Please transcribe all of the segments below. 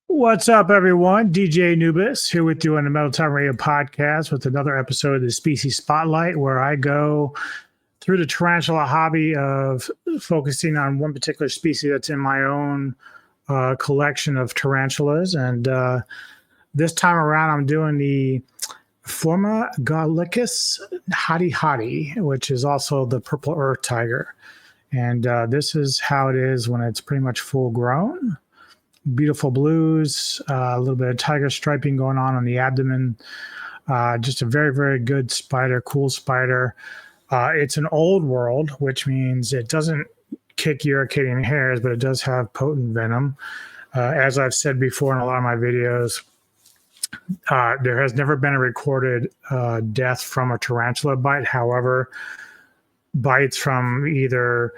What's up, everyone? DJ Nubis here with you on the Metal Time Radio podcast with another episode of the Species Spotlight, where I go through the tarantula hobby of focusing on one particular species that's in my own collection of tarantulas. And this time around, I'm doing the Phormingochilus Hati Hati, which is also the purple earth tiger. And this is how it is when it's pretty much full grown. Beautiful blues, a little bit of tiger striping going on the abdomen. Just a very, very good spider, cool spider. It's an old world, which means it doesn't kick urticating hairs, but it does have potent venom. As I've said before in a lot of my videos, there has never been a recorded death from a tarantula bite. However, bites from either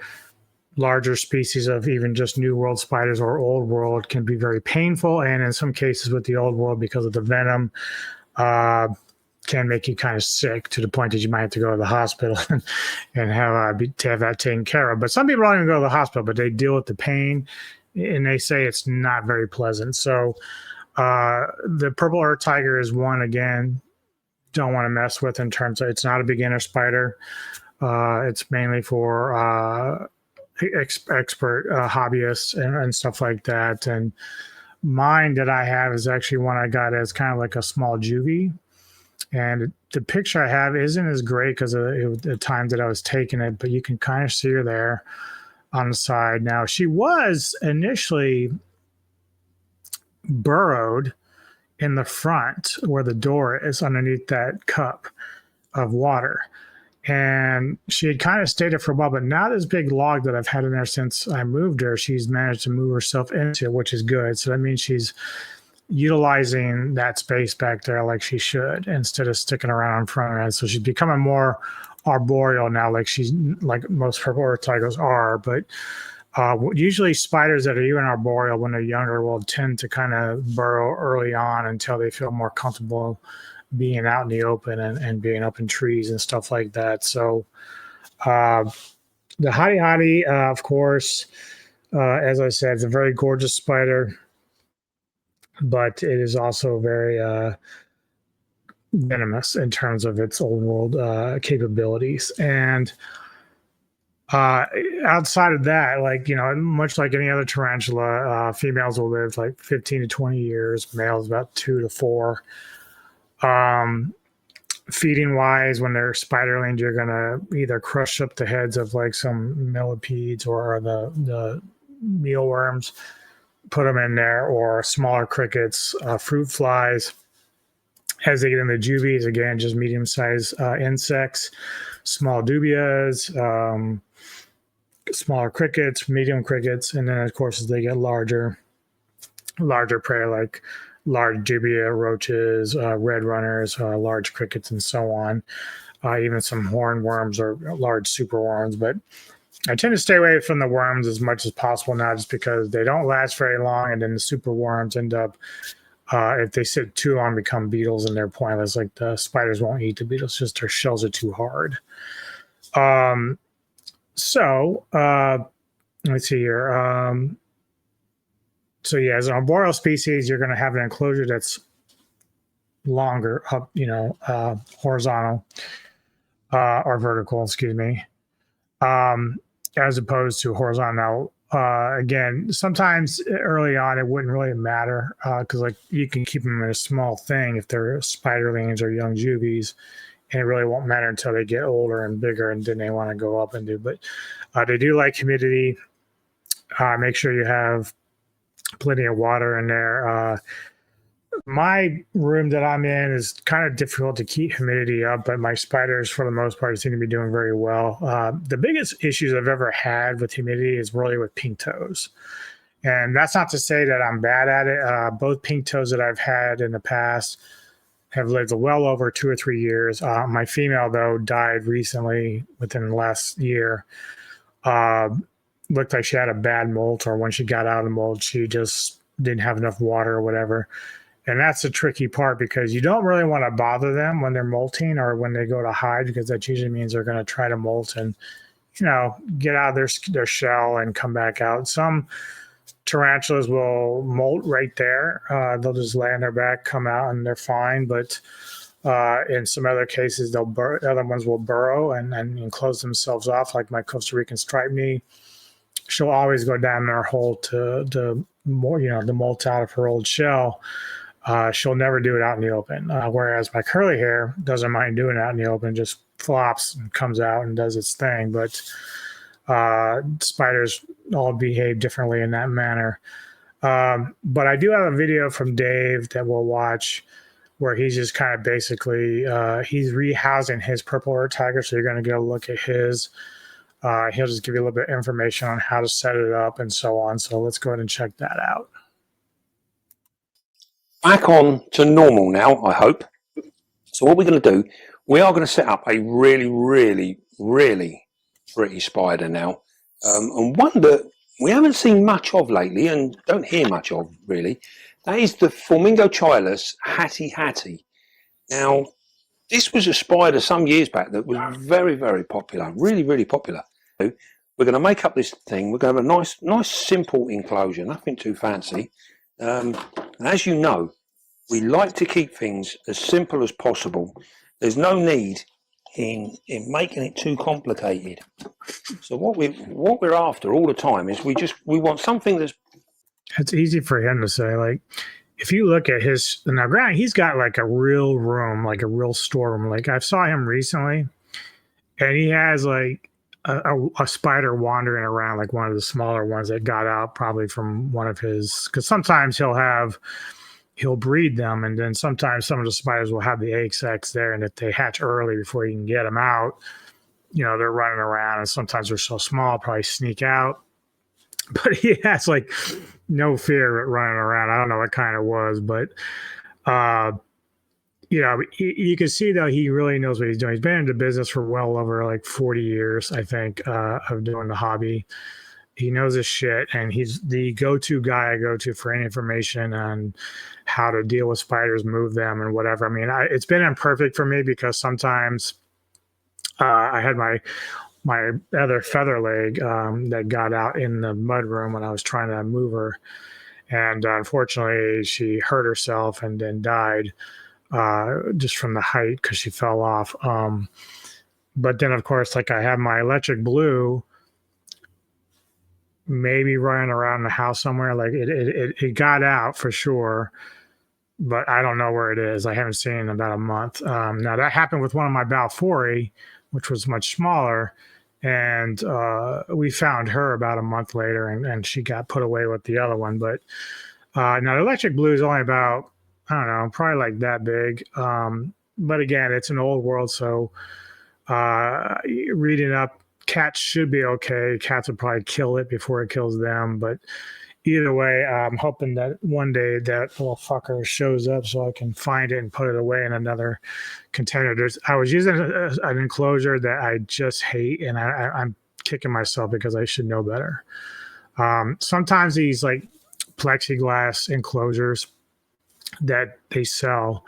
larger species of even just New World spiders or Old World can be very painful. And in some cases with the Old World, because of the venom, can make you kind of sick to the point that you might have to go to the hospital and have that taken care of. But some people don't even go to the hospital, but they deal with the pain, and they say it's not very pleasant. So the purple earth tiger is one, again, don't want to mess with in terms of it's not a beginner spider. It's mainly for expert hobbyists and stuff like that. And mine that I have is actually one I got as kind of like a small juvie. And the picture I have isn't as great because of the time that I was taking it, but you can kind of see her there on the side. Now, she was initially burrowed in the front where the door is underneath that cup of water. And she had kind of stayed there for a while, but now this big log that I've had in there since I moved her, she's managed to move herself into it, which is good. So that means she's utilizing that space back there like she should instead of sticking around in front of it. So she's becoming more arboreal now, like most purple earth tigers are. But usually spiders that are even arboreal when they're younger will tend to kind of burrow early on until they feel more comfortable being out in the open and being up in trees and stuff like that. So the Hati Hati, of course, as I said, it's a very gorgeous spider, but it is also very venomous in terms of its old world capabilities. And outside of that, much like any other tarantula, females will live like 15 to 20 years, males about 2 to 4. Feeding wise, when they're spiderlings, you're gonna either crush up the heads of like some millipedes or the mealworms, put them in there, or smaller crickets, fruit flies. As they get into juvies, again, just medium-sized insects, small dubias, smaller crickets, medium crickets, and then of course as they get larger prey like large dubia, roaches, red runners, large crickets, and so on. Even some hornworms or large superworms. But I tend to stay away from the worms as much as possible now, just because they don't last very long, and then the superworms end up, if they sit too long, become beetles, and they're pointless. Like the spiders won't eat the beetles; just their shells are too hard. Let's see here. So yeah, as an arboreal species, you're going to have an enclosure that's longer up, horizontal or vertical, excuse me, as opposed to horizontal. Again, sometimes early on it wouldn't really matter because like you can keep them in a small thing if they're spiderlings or young juvies, and it really won't matter until they get older and bigger, and then they want to go up and do. But they do like humidity. Make sure you have plenty of water in there. My room that I'm in is kind of difficult to keep humidity up, but my spiders, for the most part, seem to be doing very well. The biggest issues I've ever had with humidity is really with pink toes. And that's not to say that I'm bad at it. Both pink toes that I've had in the past have lived well over 2 or 3 years. My female, though, died recently within the last year. Looked like she had a bad molt, or when she got out of the molt, she just didn't have enough water or whatever. And that's the tricky part, because you don't really want to bother them when they're molting or when they go to hide, because that usually means they're going to try to molt and, get out of their shell and come back out. Some tarantulas will molt right there. They'll just lay on their back, come out, and they're fine. But in some other cases, other ones will burrow and enclose themselves off, like my Costa Rican striped knee. She'll always go down in her hole to more, to molt out of her old shell. She'll never do it out in the open. Whereas my curly hair doesn't mind doing it out in the open, just flops and comes out and does its thing. But spiders all behave differently in that manner. But I do have a video from Dave that we'll watch where he's just kind of basically, he's rehousing his purple earth tiger. So you're going to get a look at his. He'll just give you a little bit of information on how to set it up and so on. So let's go ahead and check that out. Back on to normal now, I hope. So what we're going to do, we are going to set up a really, really, really pretty spider now. And one that we haven't seen much of lately and don't hear much of really. That is the Phormingochilus Hati Hati. Now, this was a spider some years back that was very, very popular, really, really popular. We're going to make up this thing. We're going to have a nice, simple enclosure, nothing too fancy. And as you know, we like to keep things as simple as possible. There's no need in making it too complicated. So what we're after all the time is we want something that's. It's easy for him to say, like, if you look at his, now granted, he's got like a real room, like a real storeroom. Like I saw him recently and he has like a spider wandering around, like one of the smaller ones that got out probably from one of his, because sometimes he'll breed them, and then sometimes some of the spiders will have the egg sacs there, and if they hatch early before you can get them out, they're running around, and sometimes they're so small, probably sneak out. But he has like no fear running around. I don't know what kind it was, but you can see though he really knows what he's doing. He's been in the business for well over like 40 years, I think, of doing the hobby. He knows his shit, and he's the go-to guy I go to for any information on how to deal with spiders, move them, and whatever. I mean, it's been imperfect for me because sometimes I had my other feather leg that got out in the mud room when I was trying to move her, and unfortunately she hurt herself and then died just from the height because she fell off. But then of course, like I have my electric blue maybe running around the house somewhere. Like it got out for sure, but I don't know where it is. I haven't seen it in about a month. Now that happened with one of my Balfouri, which was much smaller, and we found her about a month later, and she got put away with the other one. But now the electric blue is only about, I don't know, probably like that big. But again, it's an old world, so reading up, cats should be okay. Cats would probably kill it before it kills them. But either way, I'm hoping that one day that little fucker shows up so I can find it and put it away in another container. I was using an enclosure that I just hate, and I'm kicking myself because I should know better. Sometimes these like plexiglass enclosures that they sell,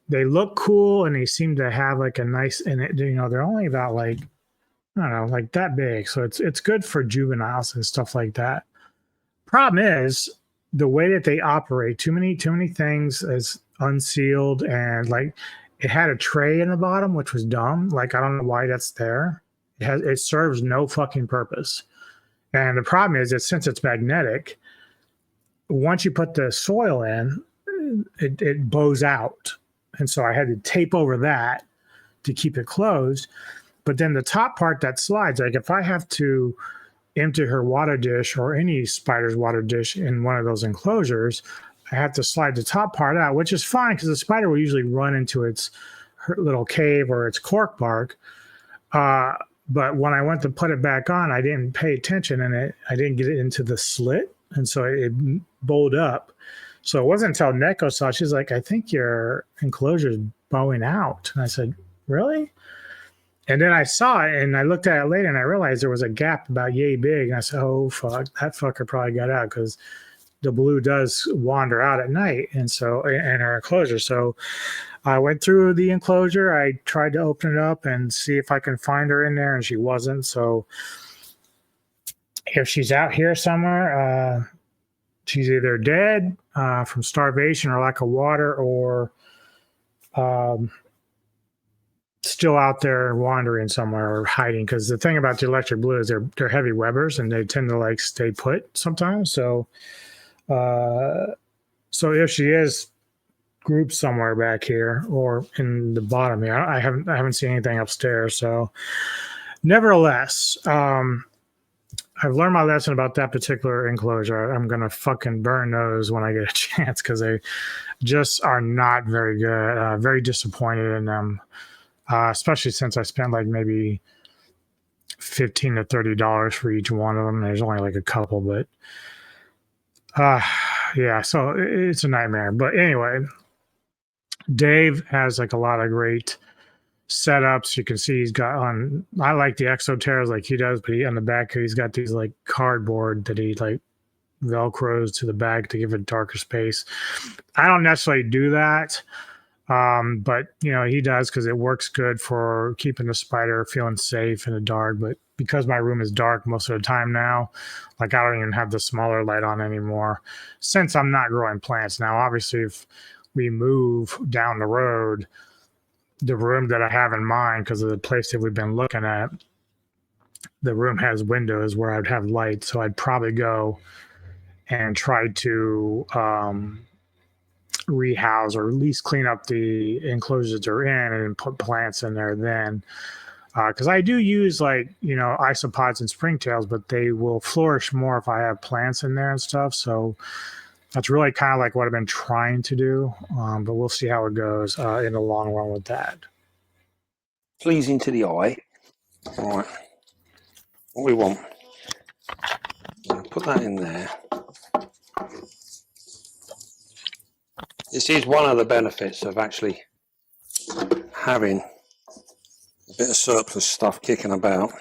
they look cool and they seem to have like a nice, and they're only about like, I don't know, like that big. So it's good for juveniles and stuff like that. Problem is the way that they operate, too many things is unsealed, and like it had a tray in the bottom, which was dumb. Like I don't know why that's there. It serves no fucking purpose. And the problem is that since it's magnetic, once you put the soil in, it bows out. And so I had to tape over that to keep it closed. But then the top part that slides, like if I have to empty her water dish or any spider's water dish in one of those enclosures, I have to slide the top part out, which is fine because the spider will usually run into her little cave or its cork bark. But when I went to put it back on, I didn't pay attention, and I didn't get it into the slit, and so it bowed up. So it wasn't until Neko saw, she's like, I think your enclosure is bowing out. And I said, really? And then I saw it, and I looked at it later, and I realized there was a gap about yay big. And I said, oh, fuck, that fucker probably got out because the blue does wander out at night, and so in her enclosure. So I went through the enclosure. I tried to open it up and see if I can find her in there, and she wasn't. So If she's out here somewhere, she's either dead from starvation or lack of water, or um, still out there wandering somewhere or hiding. Because the thing about the electric blue is they're heavy webbers and they tend to like stay put sometimes. So if she is grouped somewhere back here or in the bottom here, I haven't seen anything upstairs. So nevertheless, I've learned my lesson about that particular enclosure. I'm gonna fucking burn those when I get a chance because they just are not very good. Very disappointed in them, especially since I spent like maybe $15 to $30 for each one of them. There's only like a couple, but yeah, so it's a nightmare. But anyway, Dave has like a lot of great setups. You can see he's got on. I like the exoteras like he does, but on the back here he's got these like cardboard that he like velcros to the back to give it darker space. I don't necessarily do that, but you know he does because it works good for keeping the spider feeling safe in the dark. But because my room is dark most of the time now, like I don't even have the smaller light on anymore since I'm not growing plants now. Obviously, if we move down the road, the room that I have in mind, because of the place that we've been looking at, the room has windows where I'd have light. So I'd probably go and try to rehouse or at least clean up the enclosures they're in and put plants in there then. Because I do use like, you know, isopods and springtails, but they will flourish more if I have plants in there and stuff. So that's really kind of like what I've been trying to do, but we'll see how it goes in the long run with that. Pleasing to the eye. All right. What we want. Put that in there. This is one of the benefits of actually having a bit of surplus stuff kicking about.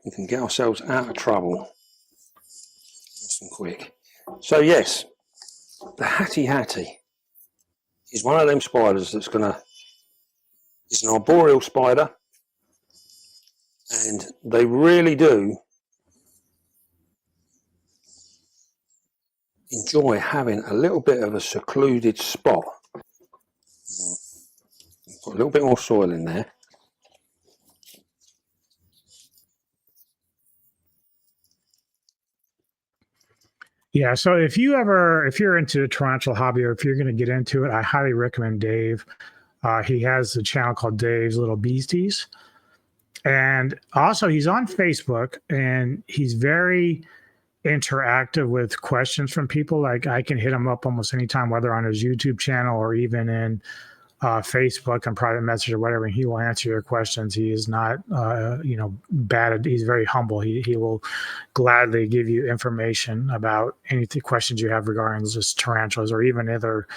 We can get ourselves out of trouble nice and quick. So yes, the Hati Hati is one of them spiders that's it's an arboreal spider, and they really do enjoy having a little bit of a secluded spot. Put a little bit more soil in there. Yeah, so if you're into the tarantula hobby or if you're going to get into it, I highly recommend Dave. He has a channel called Dave's Little Beasties. And also he's on Facebook and he's very interactive with questions from people. Like I can hit him up almost anytime, whether on his YouTube channel or even in Facebook and private message or whatever, and he will answer your questions. He is not, bad. He's very humble. He will gladly give you information about any questions you have regarding just tarantulas or even other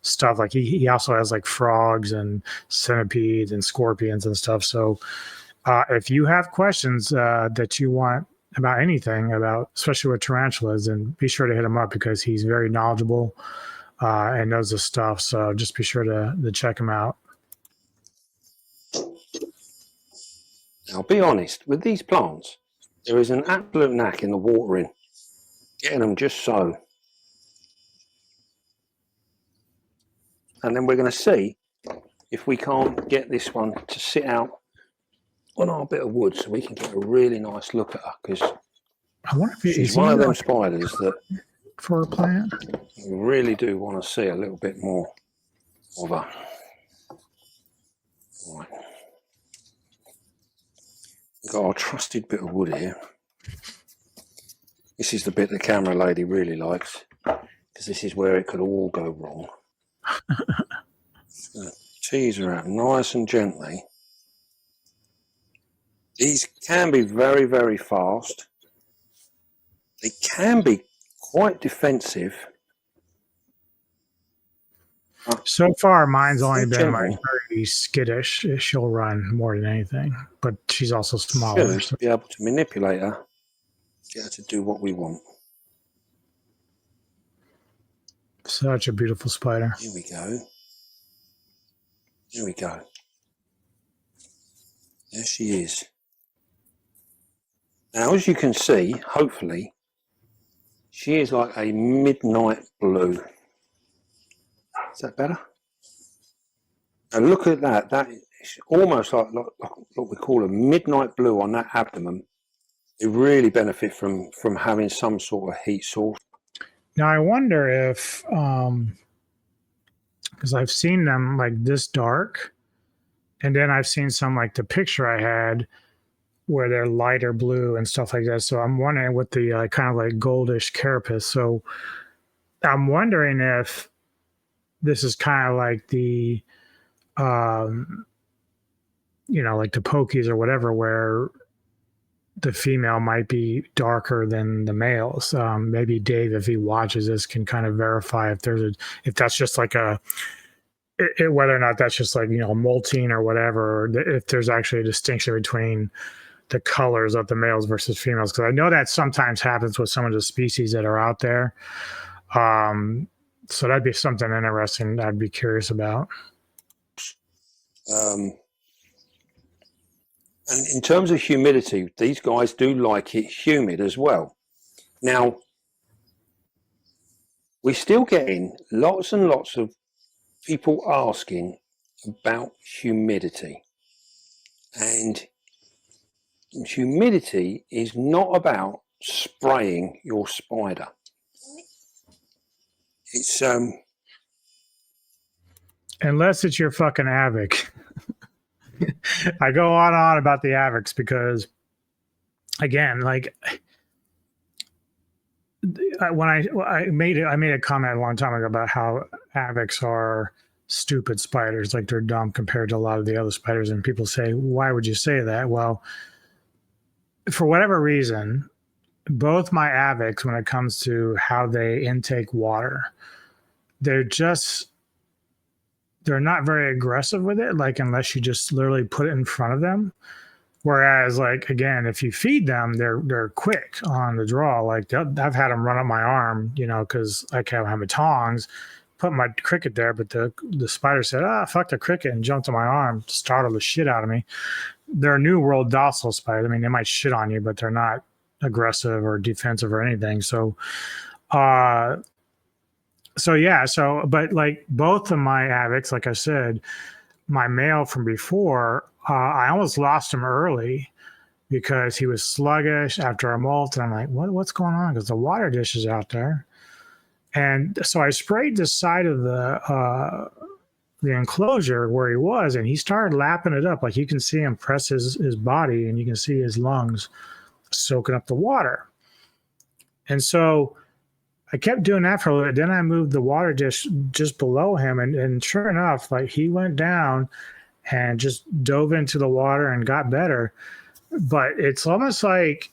stuff. Like he also has like frogs and centipedes and scorpions and stuff. So if you have questions that you want about anything, especially with tarantulas, then be sure to hit him up because he's very knowledgeable. And knows the stuff, so just be sure to check him out. Now, be honest, with these plants, there is an absolute knack in the watering, getting them just so. And then we're going to see if we can't get this one to sit out on our bit of wood so we can get a really nice look at her, because she's one of them spiders that for a plant. We really do want to see a little bit more of her. Right. We've got our trusted bit of wood here. This is the bit the camera lady really likes, because this is where it could all go wrong. Just going to tease her out nice and gently. These can be very, very fast. They can be quite defensive. So far, mine's only been like very skittish. She'll run more than anything, but she's also smaller. So be able to manipulate her, get her to do what we want. Such a beautiful spider. Here we go. Here we go. There she is. Now, as you can see, hopefully, she is like a midnight blue. Is that better? And look at that. That is almost like what we call a midnight blue on that abdomen. They really benefit from having some sort of heat source. Now I wonder if, because I've seen them like this dark, and then I've seen some like the picture I had where they're lighter blue and stuff like that. So I'm wondering with the kind of like goldish carapace. So I'm wondering if this is kind of like the, like the pokies or whatever, where the female might be darker than the males. Maybe Dave, if he watches this, can kind of verify if that's just like whether or not that's just like, molting or whatever, or if there's actually a distinction between the colors of the males versus females. Because I know that sometimes happens with some of the species that are out there. So that'd be something interesting I'd be curious about. And in terms of humidity, these guys do like it humid as well. Now, we're still getting lots and lots of people asking about humidity. And humidity is not about spraying your spider. It's unless it's your fucking Avic. I go on and on about the Avics because, again, like when I made a comment a long time ago about how Avics are stupid spiders, like they're dumb compared to a lot of the other spiders, and people say, why would you say that? Well, for whatever reason, both my Avics, when it comes to how they intake water, they're not very aggressive with it, like unless you just literally put it in front of them. Whereas, like, again, if you feed them, they're quick on the draw. Like I've had them run up my arm, because I can't have my tongs, put my cricket there, but the spider said, fuck the cricket, and jumped on my arm, startled the shit out of me. They're New World docile spiders. I mean, they might shit on you, but they're not aggressive or defensive or anything. So, but like both of my Avics, like I said, my male from before, I almost lost him early because he was sluggish after a molt. And I'm like, what's going on? Because the water dish is out there. And so I sprayed the side of the enclosure where he was, and he started lapping it up. Like you can see him press his body, and you can see his lungs soaking up the water. And so I kept doing that for a little bit. Then I moved the water dish just below him, and sure enough, like he went down and just dove into the water and got better. But it's almost like,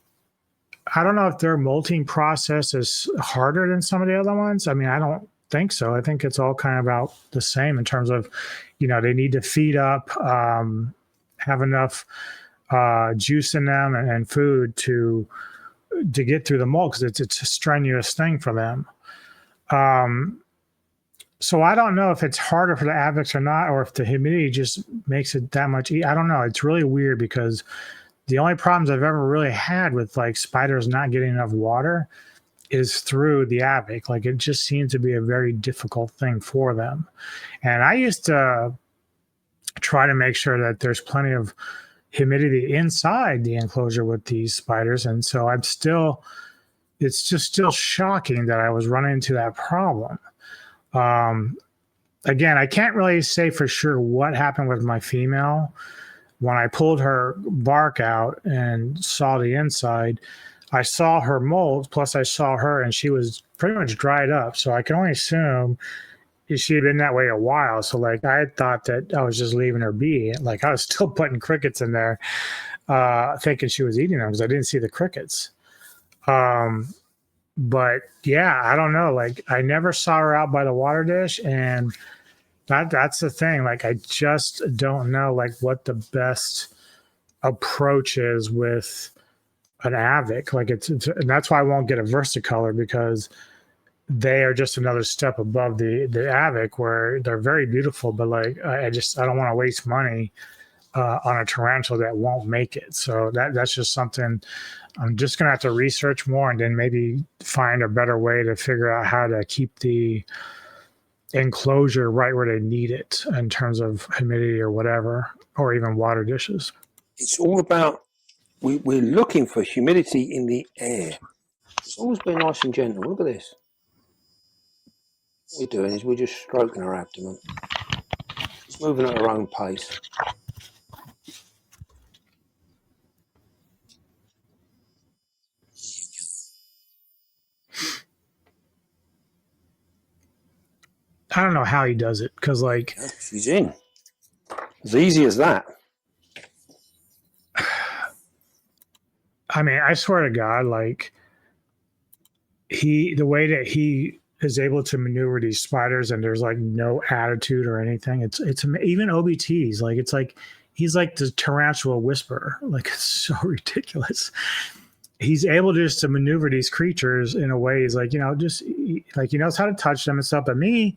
I don't know if their molting process is harder than some of the other ones. I mean, I don't think so. I think it's all kind of about the same in terms of, they need to feed up, have enough juice in them and food to get through the molt, because it's a strenuous thing for them. So I don't know if it's harder for the Avics or not, or if the humidity just makes it that much. I don't know. It's really weird because the only problems I've ever really had with like spiders not getting enough water is through the Avic. Like it just seems to be a very difficult thing for them. And I used to try to make sure that there's plenty of humidity inside the enclosure with these spiders. And so it's just still shocking that I was running into that problem. Again, I can't really say for sure what happened with my female. When I pulled her bark out and saw the inside, I saw her molt, plus I saw her, and she was pretty much dried up. So I can only assume she had been that way a while. So like I had thought that I was just leaving her be. Like I was still putting crickets in there, thinking she was eating them because I didn't see the crickets. But yeah, I don't know. Like I never saw her out by the water dish, and that's the thing. Like I just don't know like what the best approach is with an Avic. Like it's and that's why I won't get a versicolor, because they are just another step above the Avic, where they're very beautiful, but like I don't want to waste money on a tarantula that won't make it. So that's just something I'm just going to have to research more and then maybe find a better way to figure out how to keep the enclosure right where they need it in terms of humidity or whatever, or even water dishes. It's all about, we're looking for humidity in the air. It's always been nice and gentle. Look at this. What we're doing is we're just stroking her abdomen. She's moving at her own pace. I don't know how he does it because, like, Yeah, she's in. As easy as that. I mean, I swear to God, like, the way that he is able to maneuver these spiders and there's like no attitude or anything. It's even OBTs. Like, it's like he's like the tarantula whisperer. Like, it's so ridiculous. He's able just to maneuver these creatures in a way. He's like, just like he knows how to touch them and stuff. But me,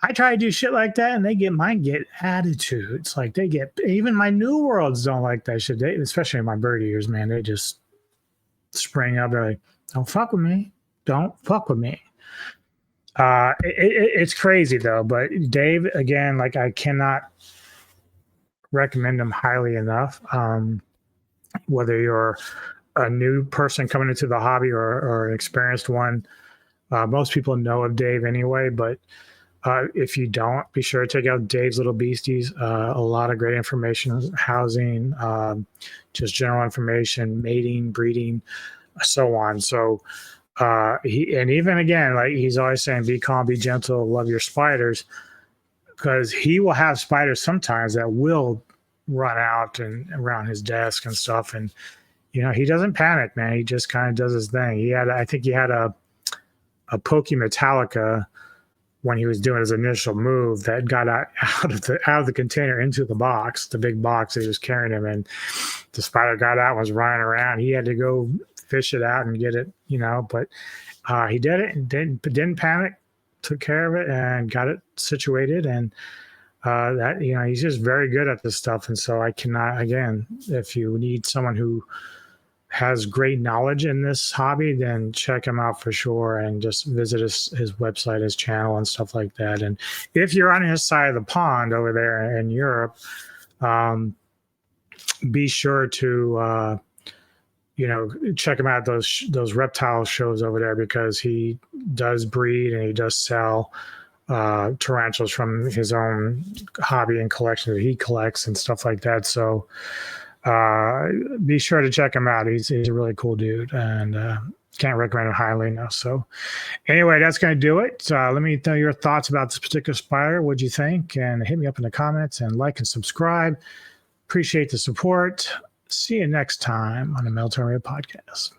I try to do shit like that, and they get attitudes. Like, they get, even my new worlds don't like that shit. Especially my bird ears, man. They just spring up. They're like, don't fuck with me. Don't fuck with me. It's crazy though. But Dave, again, like, I cannot recommend him highly enough. Whether you're a new person coming into the hobby or an experienced one, most people know of Dave anyway, but if you don't, be sure to check out Dave's Little Beasties. A lot of great information, housing, just general information, mating, breeding, so on. So even again, like he's always saying, be calm, be gentle, love your spiders, because he will have spiders sometimes that will run out and around his desk and stuff. And, he doesn't panic, man. He just kind of does his thing. I think he had a Poke Metallica when he was doing his initial move that got out of the container into the box, the big box that he was carrying him in. The spider got out and was running around. He had to go fish it out and get it, but he did it and didn't panic, took care of it and got it situated. And that, he's just very good at this stuff. And so I cannot, again, if you need someone who has great knowledge in this hobby, then check him out for sure and just visit his website, his channel and stuff like that. And if you're on his side of the pond over there in Europe, be sure to check him out those reptile shows over there, because he does breed and he does sell tarantulas from his own hobby and collection that he collects and stuff like that. So be sure to check him out. He's a really cool dude, and can't recommend him highly enough. So anyway, that's going to do it. Let me know your thoughts about this particular spider. What'd you think? And hit me up in the comments and like and subscribe. Appreciate the support. See you next time on the Military Podcast.